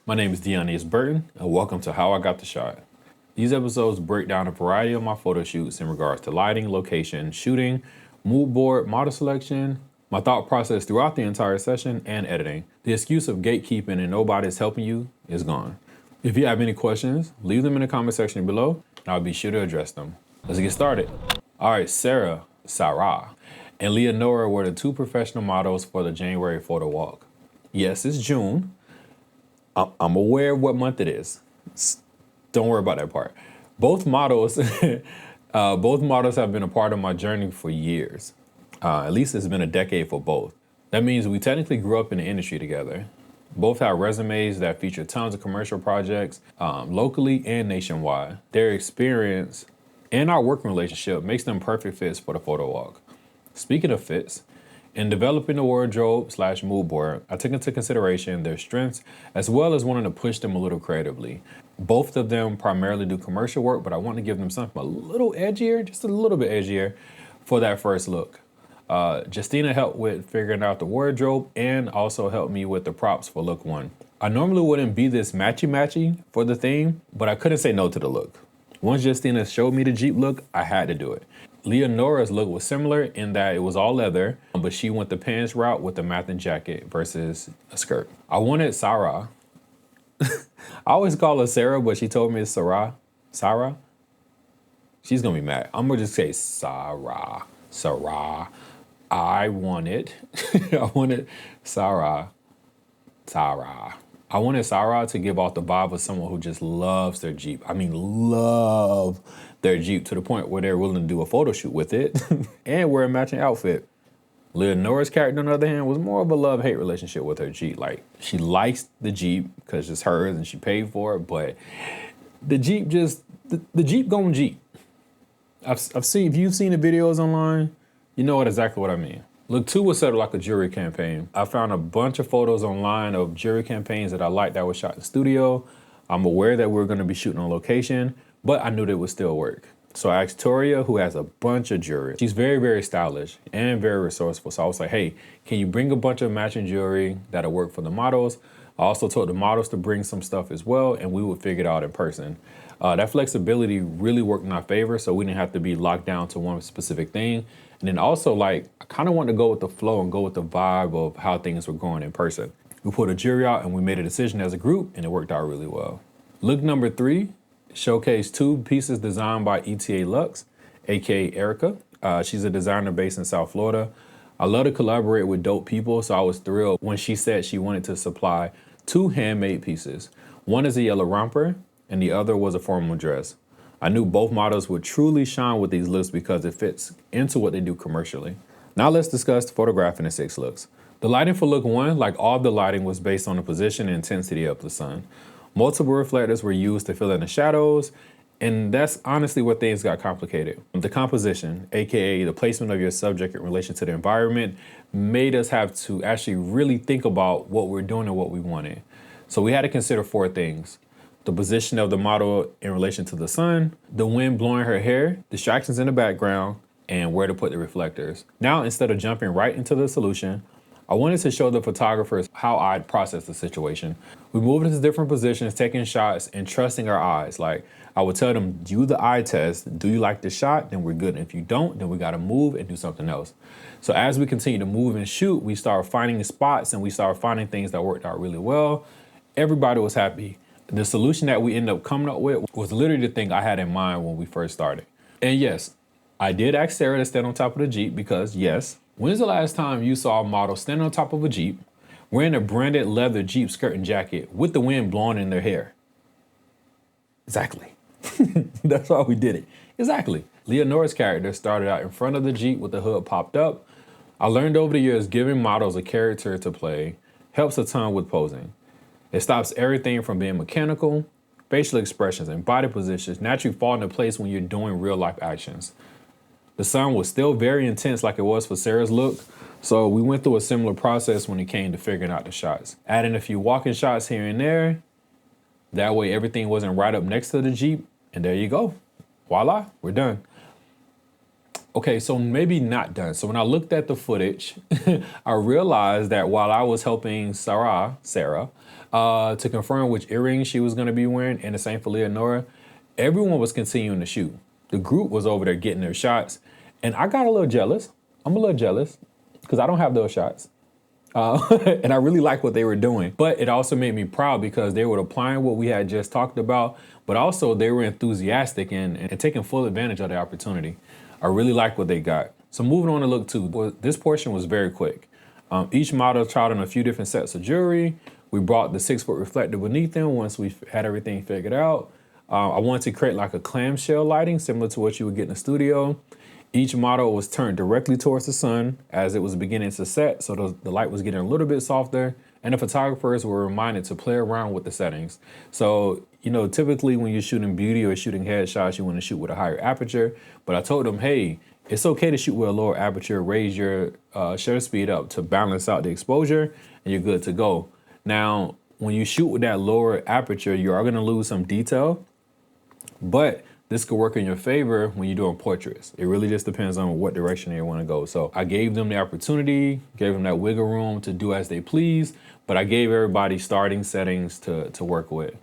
My name is Deonius Burton, and welcome to How I Got the Shot. These episodes break down a variety of my photo shoots in regards to lighting, location, shooting, mood board, model selection, my thought process throughout the entire session, and editing. The excuse of gatekeeping and nobody's helping you is gone. If you have any questions, leave them in the comment section below, and I'll be sure to address them. Let's get started. All right, Sara, and Leanora were the two professional models for the January Photo Walk. Yes, it's June. I'm aware of what month it is. Don't worry about that part. Both models have been a part of my journey for years. At least it's been a decade for both. That means we technically grew up in the industry together. Both have resumes that feature tons of commercial projects, locally and nationwide. Their experience and our working relationship makes them perfect fits for the photo walk. Speaking of fits, in developing the wardrobe/mood board, I took into consideration their strengths as well as wanting to push them a little creatively. Both of them primarily do commercial work, but I want to give them something a little edgier, just a little bit edgier for that first look. Justina helped with figuring out the wardrobe and also helped me with the props for look one. I normally wouldn't be this matchy-matchy for the theme, but I couldn't say no to the look. Once Justina showed me the Jeep look, I had to do it. Leonora's look was similar in that it was all leather, but she went the pants route with the matching jacket versus a skirt. I wanted Sara. I always call her Sarah, but she told me it's Sara. Sara? She's gonna be mad. I'm gonna just say Sara. I wanted Sara. I wanted Sara to give off the vibe of someone who just loves their Jeep. I mean, love their Jeep to the point where they're willing to do a photo shoot with it and wear a matching outfit. Leonora's character, on the other hand, was more of a love-hate relationship with her Jeep. Like, she likes the Jeep because it's hers and she paid for it, but the Jeep the Jeep going Jeep. I've seen, if you've seen the videos online, you know exactly what I mean. Look 2 was set up like a jewelry campaign. I found a bunch of photos online of jewelry campaigns that I liked that was shot in studio. I'm aware that we're gonna be shooting on location, but I knew that it would still work. So I asked Toria, who has a bunch of jewelry. She's very, very stylish and very resourceful. So I was like, hey, can you bring a bunch of matching jewelry that'll work for the models? I also told the models to bring some stuff as well, and we would figure it out in person. That flexibility really worked in our favor, so we didn't have to be locked down to one specific thing. And then also, like, I kind of wanted to go with the flow and go with the vibe of how things were going in person. We put a jury out and we made a decision as a group, and it worked out really well. Look number 3 showcased 2 pieces designed by ETA Luxe, aka Erica. She's a designer based in South Florida. I love to collaborate with dope people, so I was thrilled when she said she wanted to supply 2 handmade pieces. One is a yellow romper, and the other was a formal dress. I knew both models would truly shine with these looks because it fits into what they do commercially. Now let's discuss the photographing the 6 looks. The lighting for look 1, like all the lighting, was based on the position and intensity of the sun. Multiple reflectors were used to fill in the shadows, and that's honestly where things got complicated. The composition, aka the placement of your subject in relation to the environment, made us have to actually really think about what we're doing and what we wanted. So we had to consider 4 things. The position of the model in relation to the sun, the wind blowing her hair, distractions in the background, and where to put the reflectors. Now, instead of jumping right into the solution, I wanted to show the photographers how I'd process the situation. We moved into different positions, taking shots and trusting our eyes. Like, I would tell them, do the eye test. Do you like the shot? Then we're good. And if you don't, then we got to move and do something else. So as we continue to move and shoot, we started finding spots and we started finding things that worked out really well. Everybody was happy. The solution that we ended up coming up with was literally the thing I had in mind when we first started. And yes, I did ask Sarah to stand on top of the Jeep because yes, when's the last time you saw a model stand on top of a Jeep wearing a branded leather Jeep skirt and jacket with the wind blowing in their hair? Exactly. That's why we did it. Exactly. Leonora's character started out in front of the Jeep with the hood popped up. I learned over the years giving models a character to play helps a ton with posing. It stops everything from being mechanical. Facial expressions and body positions naturally fall into place when you're doing real life actions. The sun was still very intense like it was for Sarah's look, so we went through a similar process when it came to figuring out the shots. Adding a few walking shots here and there, that way everything wasn't right up next to the Jeep, and there you go. Voila, we're done. Okay, so maybe not done. So when I looked at the footage, I realized that while I was helping Sarah, to confirm which earrings she was going to be wearing, and the same for Leanora. Everyone was continuing to shoot. The group was over there getting their shots, and I got a little jealous. I'm a little jealous because I don't have those shots. And I really like what they were doing. But it also made me proud because they were applying what we had just talked about, but also they were enthusiastic and taking full advantage of the opportunity. I really like what they got. So moving on to look 2. Well, this portion was very quick. Each model tried on a few different sets of jewelry. We brought the 6-foot reflector beneath them once we had everything figured out. I wanted to create like a clamshell lighting similar to what you would get in the studio. Each model was turned directly towards the sun as it was beginning to set, so the light was getting a little bit softer, and the photographers were reminded to play around with the settings. So, you know, typically when you're shooting beauty or shooting headshots, you want to shoot with a higher aperture, but I told them, hey, it's okay to shoot with a lower aperture, raise your shutter speed up to balance out the exposure, and you're good to go. Now, when you shoot with that lower aperture, you are gonna lose some detail, but this could work in your favor when you're doing portraits. It really just depends on what direction they want to go. So I gave them the opportunity, gave them that wiggle room to do as they please, but I gave everybody starting settings to work with.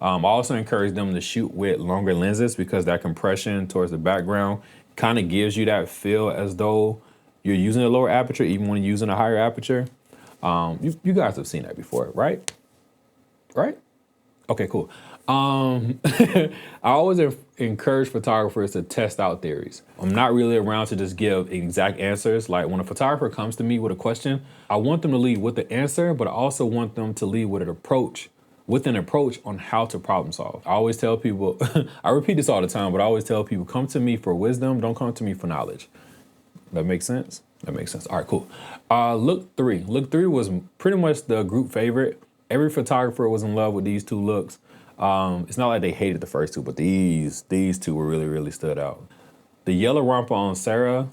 I also encouraged them to shoot with longer lenses because that compression towards the background kind of gives you that feel as though you're using a lower aperture even when you're using a higher aperture. You guys have seen that before, right? Right? Okay, cool. I always encourage photographers to test out theories. I'm not really around to just give exact answers. Like when a photographer comes to me with a question, I want them to lead with the answer, but I also want them to lead with an approach on how to problem solve. I always tell people, I repeat this all the time, but I always tell people, come to me for wisdom, don't come to me for knowledge. That makes sense? That makes sense. All right, cool. Look 3. Look 3 was pretty much the group favorite. Every photographer was in love with these 2 looks. It's not like they hated the first 2, but these 2 were really stood out. The yellow romper on Sara,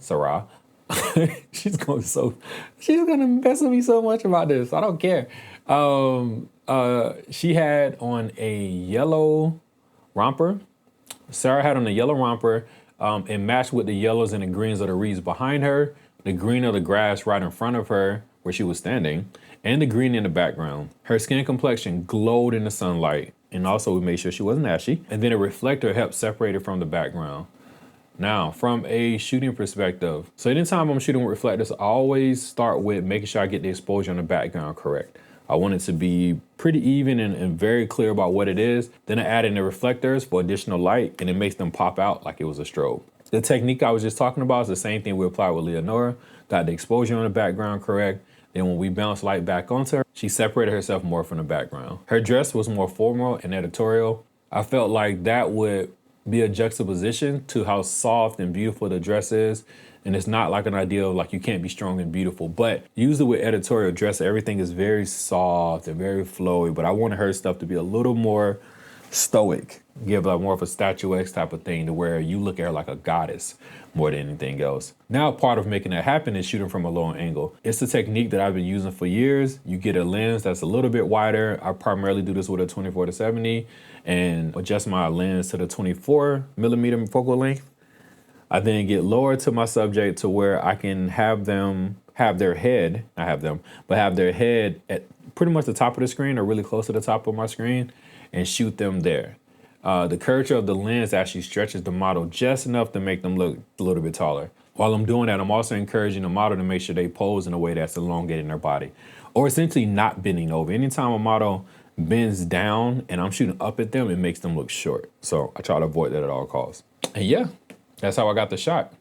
she's gonna mess with me so much about this. I don't care. She had on a yellow romper. Sara had on a yellow romper. It matched with the yellows and the greens of the reeds behind her, the green of the grass right in front of her where she was standing, and the green in the background. Her skin complexion glowed in the sunlight, and also we made sure she wasn't ashy. And then a reflector helped separate it from the background. Now, from a shooting perspective, so anytime I'm shooting with reflectors, I always start with making sure I get the exposure on the background correct. I want it to be pretty even and very clear about what it is. Then I add in the reflectors for additional light, and it makes them pop out like it was a strobe. The technique I was just talking about is the same thing we applied with Leanora. Got the exposure on the background correct. Then when we bounced light back onto her, she separated herself more from the background. Her dress was more formal and editorial. I felt like that would be a juxtaposition to how soft and beautiful the dress is. And it's not like an idea of like you can't be strong and beautiful, but usually with editorial dress, everything is very soft and very flowy, but I wanted her stuff to be a little more stoic, give her more of a statuesque type of thing to where you look at her like a goddess more than anything else. Now, part of making that happen is shooting from a low angle. It's a technique that I've been using for years. You get a lens that's a little bit wider. I primarily do this with a 24-70 and adjust my lens to the 24mm focal length. I then get lower to my subject to where I can have them have their head, have their head at pretty much the top of the screen or really close to the top of my screen and shoot them there. The curvature of the lens actually stretches the model just enough to make them look a little bit taller. While I'm doing that, I'm also encouraging the model to make sure they pose in a way that's elongating their body or essentially not bending over. Anytime a model bends down and I'm shooting up at them, it makes them look short. So I try to avoid that at all costs. And yeah, that's how I got the shot.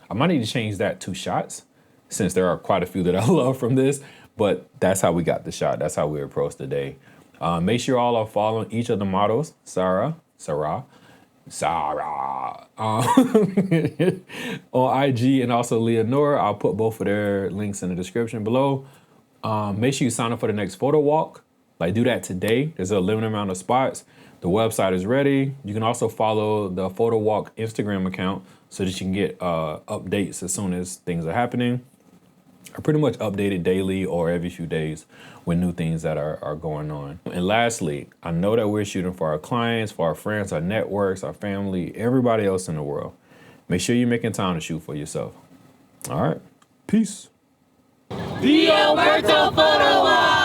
I might need to change that to shots since there are quite a few that I love from this, but that's how we got the shot. That's how we approached the day. Make sure all are following each of the models, Sara, on IG, and also Leanora. I'll put both of their links in the description below. Make sure you sign up for the next photo walk. Like, do that today. There's a limited amount of spots. The website is ready. You can also follow the Photo Walk Instagram account so that you can get updates as soon as things are happening. I pretty much update it daily or every few days with new things that are going on. And lastly, I know that we're shooting for our clients, for our friends, our networks, our family, everybody else in the world. Make sure you're making time to shoot for yourself. All right, peace. DioBurto Photo Walk.